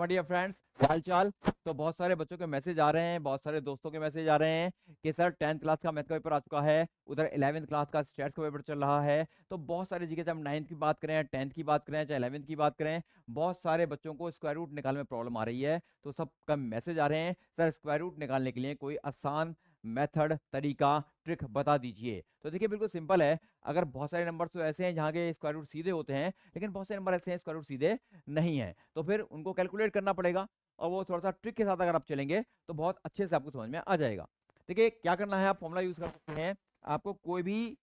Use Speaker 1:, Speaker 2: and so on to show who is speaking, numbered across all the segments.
Speaker 1: My dear friends, हाल चाल। तो बहुत सारे बच्चों के मैसेज आ रहे हैं, बहुत सारे दोस्तों के मैसेज आ रहे हैं कि सर 10th क्लास का मैथ का पेपर आ चुका है, उधर 11th क्लास का स्टैट्स का पेपर चल रहा है। तो बहुत सारी चीजें, चाहे हम 9th की बात करें, 10th की बात करें, चाहे 11th की बात करें, बहुत सारे बच्चों को स्क्वायर रूट निकालने में प्रॉब्लम आ रही है। तो सबका मैसेज आ रहे हैं, सर स्क्वायर रूट निकालने के लिए कोई आसान मेथड, तरीका, ट्रिक बता दीजिए। तो देखिए बिल्कुल सिंपल है। अगर बहुत सारे नंबर तो ऐसे हैं जहाँ के स्क्वायर रूट सीधे होते हैं, लेकिन बहुत सारे नंबर ऐसे हैं स्क्वायर रूट सीधे नहीं है, तो फिर उनको कैलकुलेट करना पड़ेगा। और वो थोड़ा सा ट्रिक के साथ अगर आप चलेंगे तो बहुत अच्छे से आपको समझ में आ जाएगा। देखिए क्या करना है, आप फॉर्मूला यूज कर सकते हैं। आपको कोई भी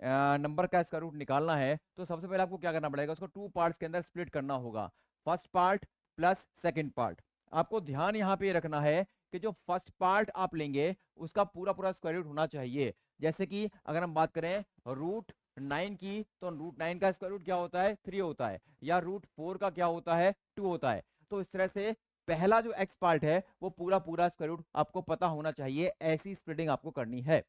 Speaker 1: नंबर का स्क्वायर रूट निकालना है तो सबसे पहले आपको क्या करना पड़ेगा, उसको टू पार्ट्स के अंदर स्प्लिट करना होगा। First part plus second part. आपको ध्यान यहाँ पे रखना है कि जो फर्स्ट पार्ट आप लेंगे उसका पूरा पूरा स्क्वायर रूट होना चाहिए। जैसे कि अगर हम बात करें रूट 9 की, तो रूट 9 का स्क्वायर रूट क्या होता है, 3 होता है, या रूट 4 का क्या होता है, 2 होता है। तो इस तरह से पहला जो एक्स पार्ट है वो पूरा पूरा स्क्वायर रूट आपको पता होना चाहिए। ऐसी स्प्लिटिंग आपको करनी है।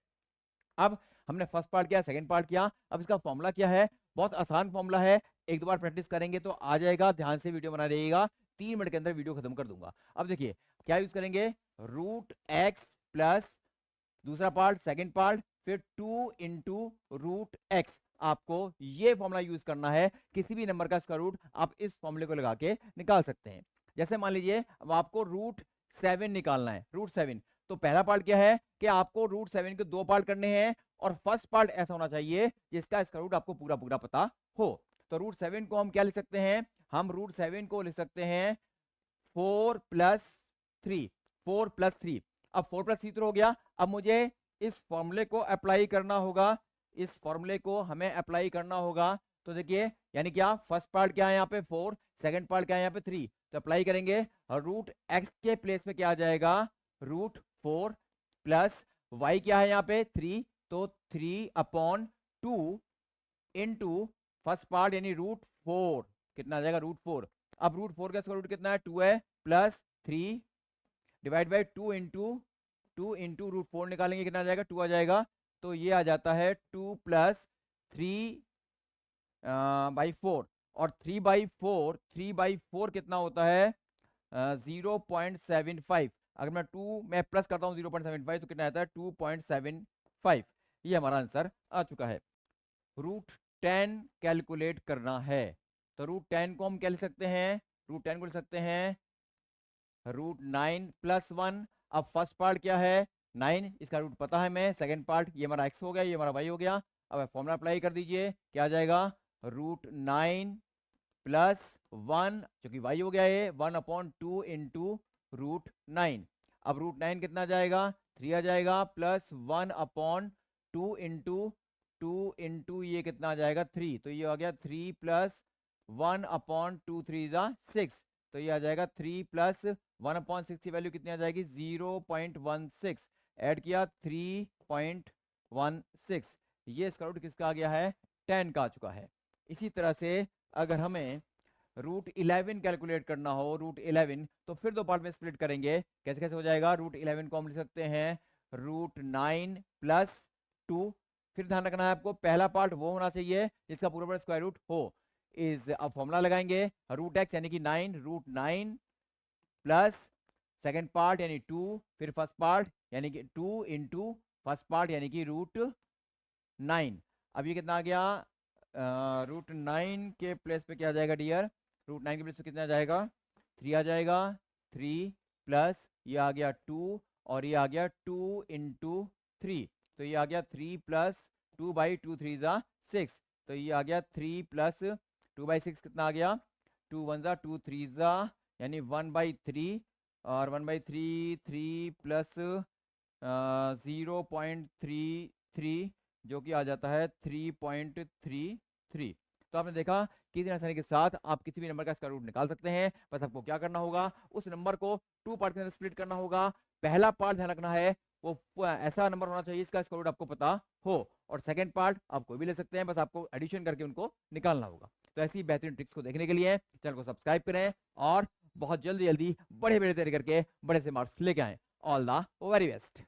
Speaker 1: अब हमने फर्स्ट पार्ट किया, सेकंड पार्ट किया, अब इसका फॉर्मूला क्या है, बहुत आसान फॉर्मूला है। एक दो बार प्रैक्टिस करेंगे तो आ जाएगा। ध्यान से वीडियो बना रहिएगा, 3 मिनट के अंदर वीडियो खत्म कर दूंगा। अब देखिए क्या यूज करेंगे, रूट एक्स प्लस दूसरा पार्ट सेकंड पार्ट, फिर 2 इंटू रूट एक्स। आपको ये फॉर्मूला यूज करना है। किसी भी नंबर का स्क्वायर रूट आप इस फॉर्मूले को लगा के निकाल सकते हैं। जैसे मान लीजिए अब आपको रूट 7 निकालना है, रूट 7। तो पहला पार्ट क्या है कि आपको रूट 7 के 2 पार्ट करने हैं, और फर्स्ट पार्ट ऐसा होना चाहिए जिसका स्क्वायर रूट आपको पूरा पूरा पता हो। तो रूट 7 को हम क्या लिख सकते हैं, हम रूट 7 को लिख सकते हैं 4+3, 4+3। अब 4+3 तो हो गया। अब मुझे इस फॉर्मूले को अप्लाई करना होगा, इस फॉर्मूले को हमें अप्लाई करना होगा। तो देखिए यानी क्या, फर्स्ट पार्ट क्या है यहाँ पे 4, सेकंड पार्ट क्या है यहाँ पे 3। तो अप्लाई करेंगे, और रूट एक्स के प्लेस में क्या आ जाएगा, रूट 4 प्लस वाई क्या है यहाँ पे 3, तो 3/2 इंटू फर्स्ट पार्ट यानी रूट 4, कितना आ जाएगा रूट 4। अब रूट 4 का स्क्वायर रूट कितना है, 2 है, plus 3 divide by 2 into root 4 निकालेंगे, कितना आ जाएगा, 2 आ जाएगा। तो ये आ जाता है 2+3/4, और 3/4 कितना होता है, 0.75। अगर मैं 2 में प्लस करता हूँ 0.75 तो कितना आता है 2.75। ये हमारा आंसर आ चुका है। रूट 10 कैलकुलेट करना है, तो रूट 10 को हम क्या लिख सकते हैं, रूट 10 को लिख सकते हैं रूट 9+1। अब फर्स्ट पार्ट क्या है 9, इसका रूट पता है मैं। सेकंड पार्ट ये हमारा x हो गया, ये हमारा y हो गया। अब फॉर्मूला अप्लाई कर दीजिए, क्या आ जाएगा, रूट 9+1, चूंकि y हो गया ये 1/2 इंटू रूट 9। अब रूट 9 कितना आ जाएगा, 3 आ जाएगा, प्लस 1/2 इंटू 2 इंटू ये कितना आ जाएगा 3। तो ये आ गया 3 प्लस 1/2, 3 6। तो ये आ जाएगा 3 प्लस 1/6 की वैल्यू कितनी आ जाएगी, 0.16। ऐड किया 3.16। ये स्क्वायर रूट किसका आ गया है, 10 का आ चुका है। इसी तरह से अगर हमें रूट 11 कैलकुलेट करना हो, रूट 11, तो फिर दो पार्ट में स्प्लिट करेंगे। कैसे कैसे हो जाएगा, रूट 11 को हम लिख सकते हैं रूट 9+2। फिर ध्यान रखना है आपको, पहला पार्ट वो होना चाहिए जिसका पूरा पूरा स्क्वायर रूट हो। इज अब फॉर्मूला लगाएंगे, रूट एक्स यानी कि 9, रूट 9 प्लस सेकेंड पार्ट यानी 2, फिर फर्स्ट पार्ट यानी कि 2 इंटू फर्स्ट पार्ट यानी कि रूट 9। अब ये कितना आ गया, रूट 9 के प्लेस पे क्या आ जाएगा डियर, रूट 9 के प्लेस पे कितना आ जाएगा, 3 आ जाएगा। 3 प्लस ये आ गया 2, और ये आ गया 2 इंटू 3। तो ये आ गया 3 प्लस 2/2, 3 6। तो ये आ गया 3 प्लस 2/6 कितना आ गया, 2 1 2 3 यानी 1/3, और 1/3, 3 प्लस 0.33, जो कि आ जाता है 3.33। तो आपने देखा कितनी आसानी के साथ आप किसी भी नंबर का स्क्वायर रूट निकाल सकते हैं। बस आपको क्या करना होगा, उस नंबर को 2 पार्ट के अंदर स्प्लिट करना होगा। पहला पार्ट ध्यान रखना है वो ऐसा नंबर होना चाहिए इसका स्क्वायर रूट आपको पता हो, और सेकंड पार्ट आप कोई भी ले सकते हैं, बस आपको एडिशन करके उनको निकालना होगा। तो ऐसी बेहतरीन ट्रिक्स को देखने के लिए चैनल को सब्सक्राइब करें, और बहुत जल्दी जल्दी बड़े बड़े तैयारी करके बड़े से मार्क्स लेके आए। All the very best.